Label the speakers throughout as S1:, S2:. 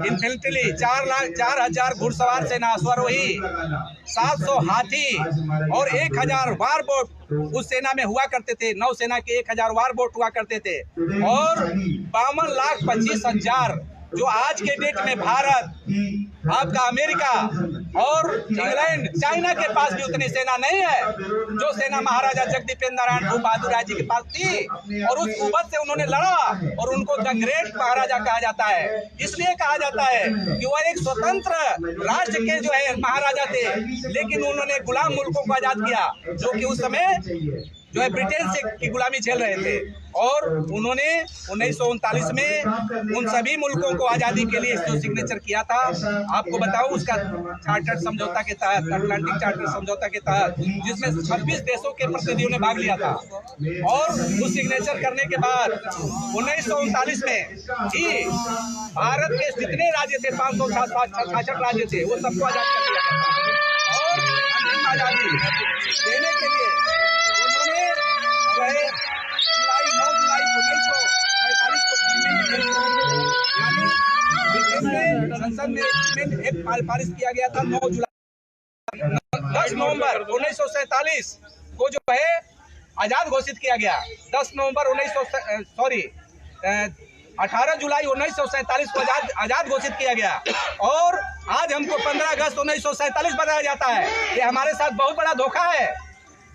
S1: Infantry 4,000 घुड़सवार सेना अश्वारोही, 700 हाथी और 1,000 वार बोट उस सेना में हुआ करते थे। नौसेना के 1,000 वार बोट हुआ करते थे और 52,25,000 जो आज के डेट में भारत, आपका अमेरिका और इंग्लैंड, चाइना के पास भी उतनी सेना नहीं है जो सेना महाराजा जगदीपेंद्र नारायण भूप बहादुर राय जी के पास थी। और उस कुवत से उन्होंने लड़ा और उनको द ग्रेट महाराजा कहा जाता है। इसलिए कहा जाता है कि वह एक स्वतंत्र राष्ट्र के जो है महाराजा थे, लेकिन उन्होंने गुलाम मुल्कों को आजाद किया जो कि उस समय जो है ब्रिटेन से की गुलामी झेल रहे थे। और उन्होंने 1939 में उन सभी मुल्कों को आज़ादी के लिए जो सिग्नेचर किया था, आपको बताऊं, उसका चार्टर समझौता के तहत, अटलांटिक चार्टर समझौता के तहत, जिसमें 26 देशों के प्रतिनिधियों ने भाग लिया था। और उस सिग्नेचर करने के बाद 1939 में ही भारत के जितने राज्य थे, 566 राज्य थे, वो सबको आज़ाद कर दिया गया। और आज़ादी देने के लिए उन्होंने जो है 9 जुलाई 1947 को संसद में एक पारित किया गया था। 9 जुलाई 10 नवंबर 1947 को जो है आजाद घोषित किया गया। 18 जुलाई 1947 को आजाद घोषित किया गया। और आज हमको 15 अगस्त 1947 बताया जाता है। ये हमारे साथ बहुत बड़ा धोखा है।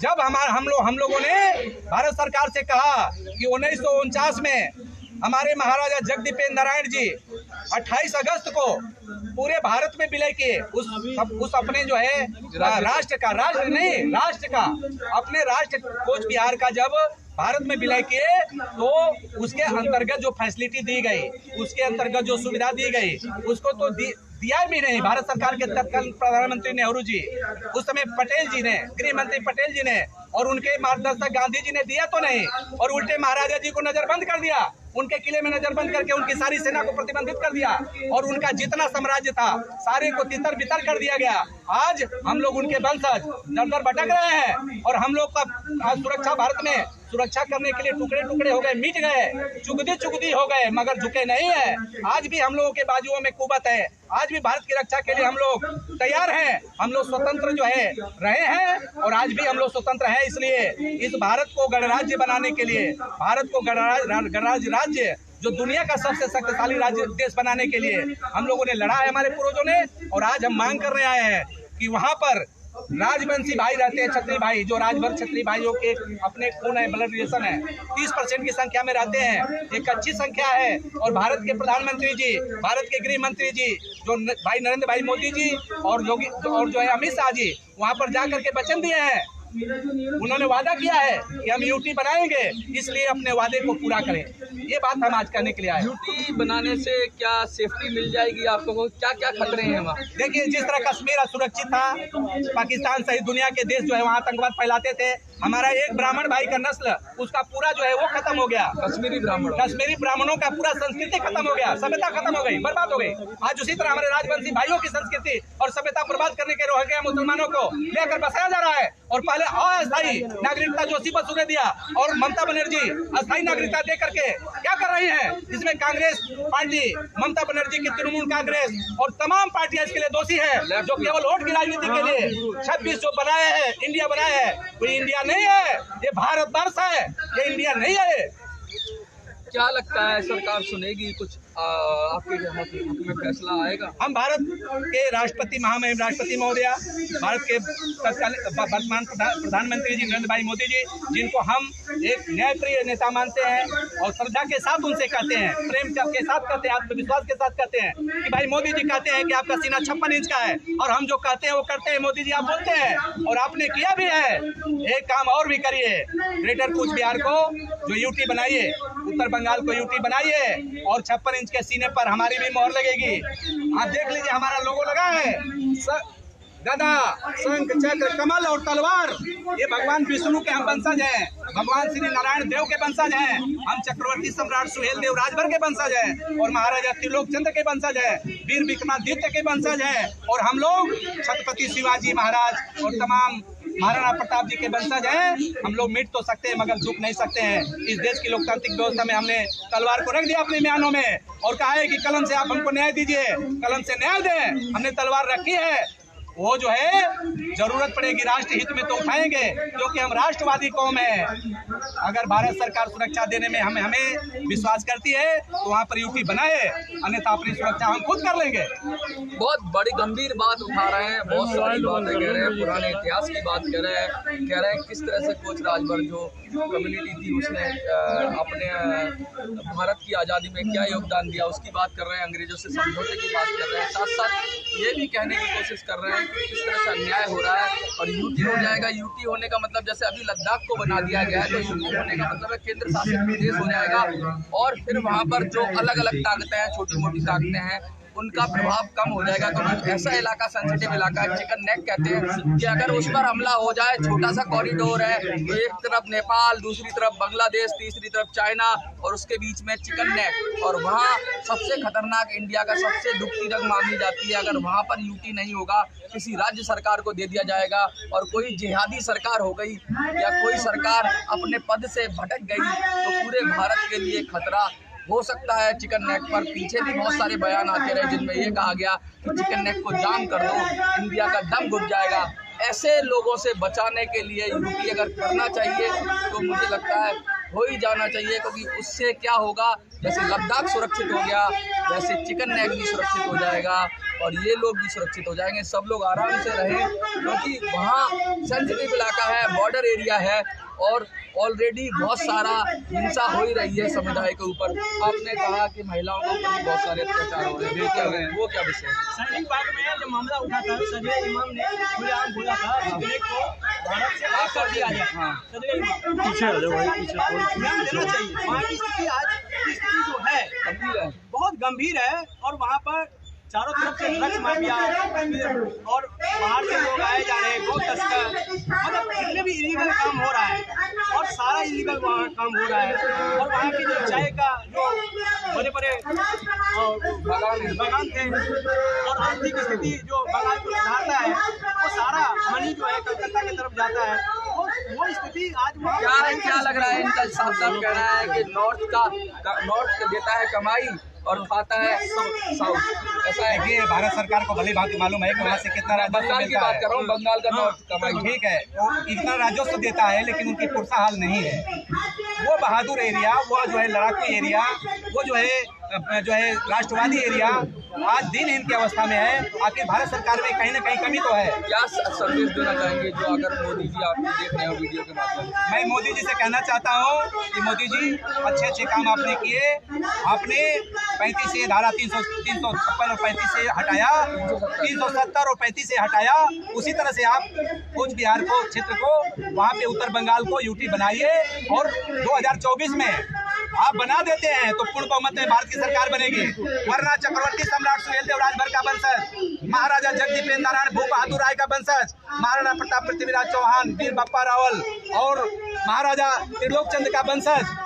S1: जब हम लोगों ने भारत सरकार से कहा कि 1949 में हमारे महाराजा जगदीपेंद्र नारायण जी 28 अगस्त को पूरे भारत में विलय किए, उस अपने जो है राष्ट्र का अपने राष्ट्र कोच बिहार का जब भारत में विलय किए, तो उसके अंतर्गत जो फैसिलिटी दी गई, उसके अंतर्गत जो सुविधा दी गई, उसको तो दिया भी नहीं। भारत सरकार के तत्कालीन प्रधानमंत्री नेहरू जी, उस समय पटेल जी ने, गृह मंत्री पटेल जी ने और उनके मार्गदर्शक गांधी जी ने दिया तो नहीं, और उल्टे महाराजा जी को नजरबंद कर दिया। उनके किले में नजरबंद करके उनकी सारी सेना को प्रतिबंधित कर दिया और उनका जितना साम्राज्य था सारे को तितर बितर कर दिया गया। आज हम लोग उनके वंशज दर दर भटक रहे हैं और हम लोग का सुरक्षा, भारत में सुरक्षा करने के लिए टुकड़े टुकड़े हो गए, मिट गए, चुगदी हो गए, मगर झुके नहीं है। आज भी हम लोगों के बाजुओं में कुवत है। आज भी भारत की रक्षा के लिए हम लोग तैयार हैं। हम लोग स्वतंत्र जो है रहे हैं और आज भी हम लोग स्वतंत्र हैं। इसलिए इस भारत को गणराज्य बनाने के लिए, भारत को गणराज्य राज्य जो दुनिया का सबसे शक्तिशाली राज्य देश बनाने के लिए हम लोगों ने लड़ा है, हमारे पूर्वजों ने। और आज हम मांग करने आए हैं कि वहाँ पर राजवंशी भाई रहते हैं, क्षत्रिय भाई, जो राजभर क्षत्रिय भाइयों के अपने खून है, ब्लड रिलेशन है, 30% की संख्या में रहते हैं। एक अच्छी संख्या है। और भारत के प्रधानमंत्री जी, भारत के गृह मंत्री जी, जो भाई नरेंद्र भाई मोदी जी और जो है अमित शाह जी, वहाँ पर जा करके वचन दिए हैं। उन्होंने वादा किया है कि हम यूटी बनाएंगे, इसलिए अपने वादे को पूरा करें। ये बात हम आज करने के लिए आए।
S2: यूटी बनाने से क्या सेफ्टी मिल जाएगी आपको? क्या क्या खतरे हैं वहाँ?
S1: देखिए, जिस तरह कश्मीर असुरक्षित था, पाकिस्तान सहित दुनिया के देश जो है वहाँ आतंकवाद फैलाते थे, हमारा एक ब्राह्मण भाई का नस्ल, उसका पूरा जो है वो खत्म हो गया। कश्मीरी ब्राह्मणों का पूरा संस्कृति खत्म हो गया, सभ्यता खत्म हो गई, बर्बाद हो गई। आज उसी तरह हमारे राजवंशी भाइयों की संस्कृति और सभ्यता बर्बाद करने के रोहिंग्या मुसलमानों को लेकर बसाया जा रहा है। और पहले अस्थायी नागरिकता जोशी बसु ने दिया और ममता बनर्जी अस्थायी नागरिकता दे करके क्या कर रही है? इसमें कांग्रेस पार्टी, ममता बनर्जी की तृणमूल कांग्रेस और तमाम पार्टियां इसके लिए दोषी है, जो केवल वोट की राजनीति के लिए 26 जो बनाए हैं, इंडिया बनाया है, कोई इंडिया नहीं है। ये भारत वर्ष है, ये इंडिया नहीं है।
S2: क्या लगता है सरकार सुनेगी? कुछ आपके हक में फैसला आएगा? हम
S1: भारत के राष्ट्रपति, महामहिम राष्ट्रपति महोदया, भारत के वर्तमान प्रधानमंत्री जी नरेंद्र भाई मोदी जी, जिनको हम एक न्यायप्रिय नेता मानते हैं और श्रद्धा के साथ उनसे कहते हैं, प्रेम के साथ कहते हैं, आत्मविश्वास के साथ कहते हैं कि भाई मोदी जी कहते हैं कि आपका सीना 56 इंच का है और हम जो कहते हैं वो करते हैं। मोदी जी आप बोलते हैं और आपने किया भी है। एक काम और भी करिए, ग्रेटर कूच बिहार को जो यूटी बनाइए, उत्तर बंगाल को यूटी बनाइए और 56 इंच के सीने पर हमारी भी मोहर लगेगी। आप देख लीजिए, हमारा लोगो लगा है, गदा, शंख, चक्र, कमल और तलवार। ये भगवान विष्णु के हम वंशज हैं, भगवान श्री नारायण देव के वंशज हैं, हम चक्रवर्ती सम्राट सुहेल देव राजभर के वंशज हैं और महाराजा त्रिलोक चंद्र के वंशज हैं, वीर विक्रमादित्य के वंशज हैं। और हम लोग छत्रपति शिवाजी महाराज और तमाम महाराणा प्रताप जी के वंशज हैं। हम लोग मिट तो सकते हैं मगर झुक नहीं सकते हैं। इस देश की लोकतांत्रिक व्यवस्था में हमने तलवार को रख दिया अपने म्यानों में और कहा है कि कलम से आप हमको न्याय दीजिए, कलम से न्याय दें। हमने तलवार रखी है, वो जो है जरूरत पड़ेगी राष्ट्र हित में तो उठाएंगे, क्योंकि हम राष्ट्रवादी कौम है। अगर भारत सरकार सुरक्षा देने में हमें विश्वास करती है तो वहाँ पर यूटी बनाए, अन्यथा अपनी सुरक्षा हम खुद कर लेंगे।
S2: बहुत बड़ी गंभीर बात उठा रहे हैं, बहुत सारी बातें कह रहे हैं, पुराने इतिहास की बात कह रहे हैं किस तरह से कोच राजभर जो कम्युनिटी थी उसने अपने भारत की आज़ादी में क्या योगदान दिया उसकी बात कर रहे हैं, अंग्रेजों से समझौते की बात कर रहे हैं। साथ साथ ये भी कहने की कोशिश कर रहे हैं कि किस तरह से अन्याय हो रहा है और यूटी हो जाएगा। यूटी होने का मतलब जैसे अभी लद्दाख को बना दिया गया है तो यूटी होने का मतलब है केंद्र शासित प्रदेश हो जाएगा और फिर वहाँ पर जो अलग अलग ताकतें हैं, छोटी मोटी ताकतें हैं, उनका प्रभाव कम हो जाएगा। तो ऐसा इलाका सेंसिटिव इलाका है, चिकन नेक कहते हैं, कि अगर उस पर हमला हो जाए, छोटा सा कॉरिडोर है, एक तरफ नेपाल, दूसरी तरफ बांग्लादेश, तीसरी तरफ चाइना और उसके बीच में चिकन नेक, और वहाँ सबसे खतरनाक इंडिया का सबसे दुखती जगह मानी जाती है। अगर वहाँ पर यूटी नहीं होगा, किसी राज्य सरकार को दे दिया जाएगा और कोई जिहादी सरकार हो गई या कोई सरकार अपने पद से भटक गई तो पूरे भारत के लिए खतरा हो सकता है। चिकन नेक पर पीछे भी बहुत सारे बयान आते रहे जिनमें ये कहा गया कि चिकन नेक को जाम कर दो, इंडिया का दम घुट जाएगा। ऐसे लोगों से बचाने के लिए यूटी अगर करना चाहिए तो मुझे लगता है हो ही जाना चाहिए, क्योंकि उससे क्या होगा, जैसे लद्दाख सुरक्षित हो गया वैसे चिकन नेक भी सुरक्षित हो जाएगा और ये लोग भी सुरक्षित हो जाएंगे। सब लोग आराम से रहें, क्योंकि वहाँ सेंसिटिव इलाका है, बॉर्डर एरिया है और ऑलरेडी बहुत सारा हिंसा हो ही रही है समुदाय के ऊपर। आपने कहा कि महिलाओं के ऊपर भी बहुत सारे अत्याचार हो रहे हैं, वो क्या विषय है?
S3: सैनिक पार्क में जब मामला उठा था सदर इमाम ने खुलेआम बोला था चिकन को भारत से बाहर कर दिया जाए। सदर इमाम पीछे आ जाओ भाई, पीछे ध्यान देना चाहिए। वहाँ की स्थिति आज की स्थिति जो है बहुत गंभीर है और वहाँ पर चारों तरफ से ड्रग्स माफिया और बाहर से लोग आए जा रहे हैं, गौ तस्कर, मतलब जितने भी इलीगल काम हो रहा है और सारा इलीगल वहाँ काम हो रहा है। और वहाँ की जो चाय का जो बड़े बड़े बागान थे और आर्थिक स्थिति जो बंगाल को सुधारता है वो सारा मनी जो है कलकत्ता की तरफ जाता है, वो स्थिति आज वहाँ
S2: क्या लग रहा है? इनका साफ साफ कहना है कि नॉर्थ देता है कमाई और खाता है साउथ। ऐसा है
S1: कि भारत सरकार को भली भांति मालूम है कि वहाँ से कितना राजस्व
S2: बंगाल की बात कर रहा हूँ, बंगाल का नॉर्थ कमाई
S1: ठीक है, वो इतना राजस्व देता है लेकिन उनकी पुरसा हाल नहीं है। वो बहादुर एरिया, वो जो है लड़ाकू एरिया, वो जो है राष्ट्रवादी एरिया आज दिनहीन की अवस्था में है। आखिर भारत सरकार में कहीं ना कहीं कमी तो है।
S2: क्या संदेश देना चाहेंगे जो अगर मोदी जी आप देख रहे हो वीडियो के माध्यम से?
S1: मैं मोदी जी से कहना चाहता हूँ कि मोदी जी अच्छे काम आपने किए। आपने 35 से धारा 356 और 35 से हटाया, 370 और 35 से हटाया। उसी तरह से आप कूच बिहार को क्षेत्र को वहाँ पे उत्तर बंगाल को यूटी बनाइए और 2024 में आप बना देते हैं तो पूर्ण बहुमत में भारत की सरकार बनेगी। वरना चक्रवर्ती सम्राट सुहेलदेव राजभर का वंशज, महाराजा जगदीपेंद्र नारायण भूप बहादुर राय का वंशज, महाराणा प्रताप पृथ्वीराज चौहान, वीर बप्पा रावल और महाराजा त्रिलोक चंद का वंशज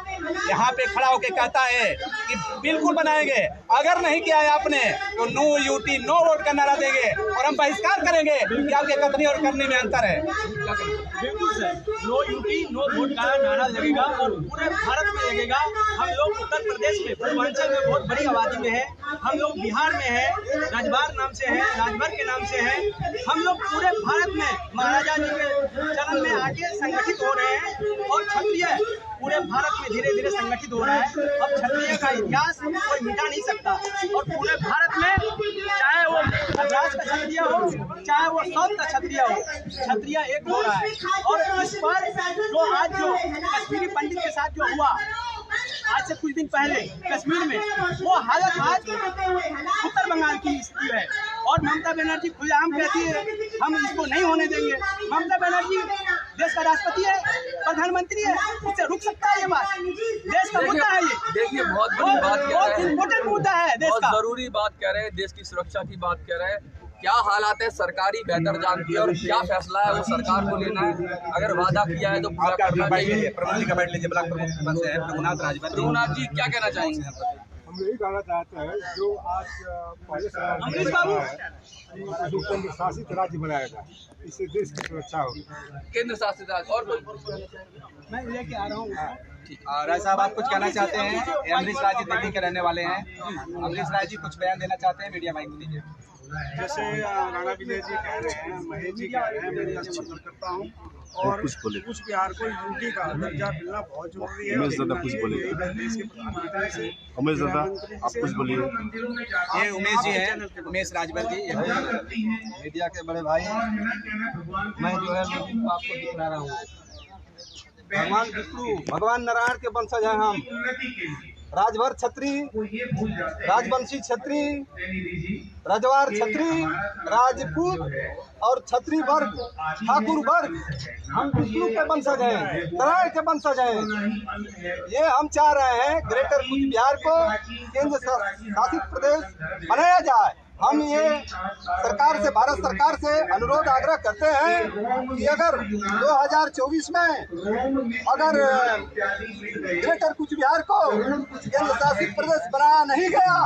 S1: यहाँ पे खड़ा होकर कहता है कि बिल्कुल बनाएंगे। अगर नहीं किया है आपने तो नो यूटी नो वोट का नारा देंगे और हम बहिष्कार करेंगे कि आपके कथनी और करने में अंतर है।
S3: बिल्कुल sir, no UT no vote का नारा लगेगा और पूरे भारत में लगेगा। हम लोग उत्तर प्रदेश में पूर्वांचल में बहुत बड़ी आबादी में है, हम लोग बिहार में है, राजभर नाम से है, राजभर के नाम से है। हम लोग पूरे भारत में महाराजा जी के चरण में आके संगठित हो रहे हैं और क्षत्रिय पूरे भारत में धीरे धीरे संगठित हो रहा है। अब क्षत्रिय का इतिहास कोई मिटा नहीं सकता और पूरे भारत में चाहे वो मद्रास का क्षत्रिय हो चाहे वो साउथ का क्षत्रिय हो, क्षत्रिय एक हो रहा है। और इस पर जो आज जो कश्मीरी पंडित के साथ जो हुआ आज से कुछ दिन पहले कश्मीर में, वो हालत आज उत्तर बंगाल की स्थिति है और ममता बनर्जी खुलेआम कहती है हम इसको नहीं होने देंगे। ममता बनर्जी देश का राष्ट्रपति है, प्रधानमंत्री है, उससे रुक सकता है ये बात? देश का मुद्दा है ये।
S2: देखिए बहुत बड़ी बात कह रहे हैं,
S3: इम्पोर्टेंट मुद्दा है देश
S2: बहुत
S3: का,
S2: जरूरी बात कह रहे हैं, देश की सुरक्षा की बात कह रहे हैं। क्या हालात है सरकारी बेहतर जानती है और क्या फैसला है वो सरकार को लेना है। अगर वादा किया है तो पूरा करना चाहिए।
S1: प्रमुख जी का बैठ लीजिए, ब्लॉक प्रमुख से है रघुनाथ राजभर।
S2: रघुनाथ जी क्या कहना चाहेंगे?
S4: हम यही कहना चाहते हैं जो आज पहले से
S3: अमरीश बाबू।
S4: जो केंद्र शासित राज्य बनाया जाए, इससे देश की सुरक्षा होगी।
S2: केंद्र शासित राज्य और कोई
S3: मैं लेके आ रहा हूँ।
S1: राय साहब, आप कुछ कहना चाहते हैं? अमरीश राय जी दिल्ली के रहने वाले हैं। अमरीश राय जी कुछ बयान देना चाहते हैं, मीडिया माइक दीजिए।
S4: जैसे राणा विजय जी कह रहे हैं, महेश जी कह रहे हैं, मैं इसका समर्थन करता हूँ। और कुछ बिहार को यूटी का दर्जा मिलना बहुत जरूरी है।
S5: उमेश दादा कुछ बोलिए।
S4: देश के प्रधानमंत्री से
S5: उमेश दादा आप कुछ बोलिए।
S1: ये उमेश जी हैं, उमेश राजभर जी, ये मीडिया के बड़े भाई हैं। मैं जो है लोगों को आपको दिखला रहा हूँ। भगवान विष्णु, भगवान नारायण के वंशज हैं हम। राजभर छत्री, राजवंशी छत्री, रजवार छत्री, राजपूत और छत्री वर्ग, ठाकुर वर्ग, हम विष्णु के वंशज हैं, नारायण के वंशज हैं। ये हम चाह रहे हैं ग्रेटर कूच बिहार को केंद्र शासित प्रदेश बनाया जाए। हम ये सरकार से, भारत सरकार से अनुरोध आग्रह करते हैं कि अगर 2024 में अगर ग्रेटर कूच बिहार को केंद्र शासित प्रदेश बनाया नहीं गया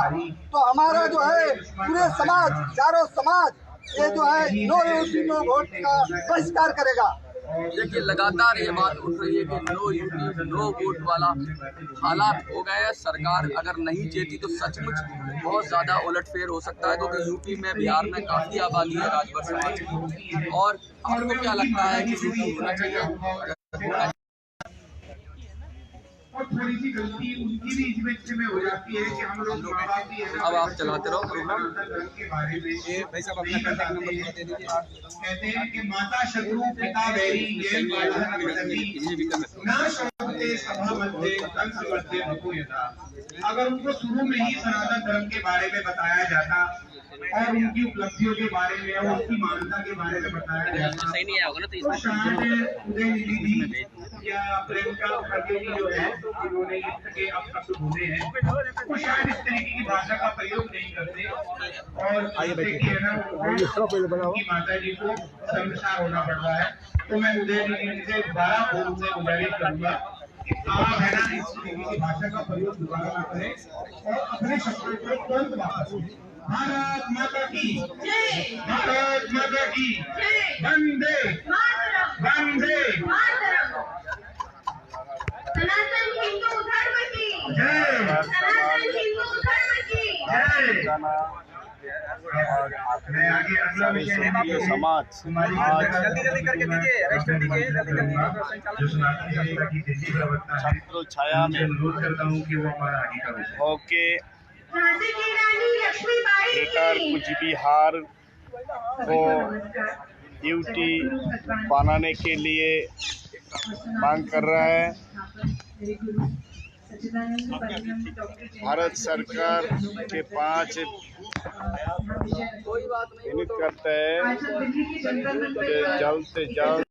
S1: तो हमारा जो है पूरे समाज, चारों समाज ये जो है नो यूटी नो वोट का बहिष्कार करेगा।
S2: देखिए, लगातार ये बात उठ रही है कि नो यूटी नो वोट वाला हालात हो गए हैं। सरकार अगर नहीं चाहती तो सचमुच बहुत ज़्यादा उलटफेर हो सकता है, क्योंकि यूपी में, बिहार में काफ़ी आबादी है राजभर समाज की। और आपको क्या लगता है कि यूटी होना चाहिए?
S6: और थोड़ी सी गलती उनकी भी इसमें हो जाती है कि हम लोग
S2: अब आप चलाते रहो प्रोग्राम।
S6: के बारे में
S1: ये भाई साहब अपना कांटेक्ट नंबर बता दीजिए।
S6: कहते हैं कि माता शत्रु पिता वैरी ये ना शोभते सभा मध्य कंस मध्य बकुयता। अगर उनको शुरू में ही सनातन धर्म के बारे में बताया जाता और उनकी उपलब्धियों के बारे में और उनकी मान्यता के बारे में बताया जाता सही नहीं होगा ना, तो शायद उदयनिधि जी या प्रियंका खड़गे जी जो है जिन्होंने इसके अब तक ढूंढे हैं, वो शायद इस तरीके की भाषा का प्रयोग नहीं करते और की माता जी को शर्मसार होना पड़ रहा है। तो मैं उदयनिधि से दोबारा फोन से गुजारिश करूंगा कि आप है ना इस भाषा का प्रयोग दोबारा ना करें और अपने शब्दों को तुरंत वापस। भारत माता की जय, भारत माता की जय, वंदे वंदे
S7: सनातन हिंदू धर्म की
S6: जय,
S7: सनातन हिंदू धर्म की
S6: जय। मैं आगे अगला विषय
S5: समाज
S1: जल्दी जल्दी करके दीजिए, रजिस्टर दीजिए, जल्दी जल्दी।
S6: जो सनातन देवता की दिव्य प्रवक्ता है,
S5: छत्र छाया में
S6: अनुरोध करता हूँ कि वो हमारा आगे का विषय
S5: होके
S7: झांसी की रानी लक्ष्मीबाई
S5: ग्रेटर
S7: की
S5: कूच बिहार को यूटी बनाने के लिए मांग कर रहा है। भारत सरकार के 5
S2: कोई बात नहीं,
S5: करते हैं जल्द से जल्द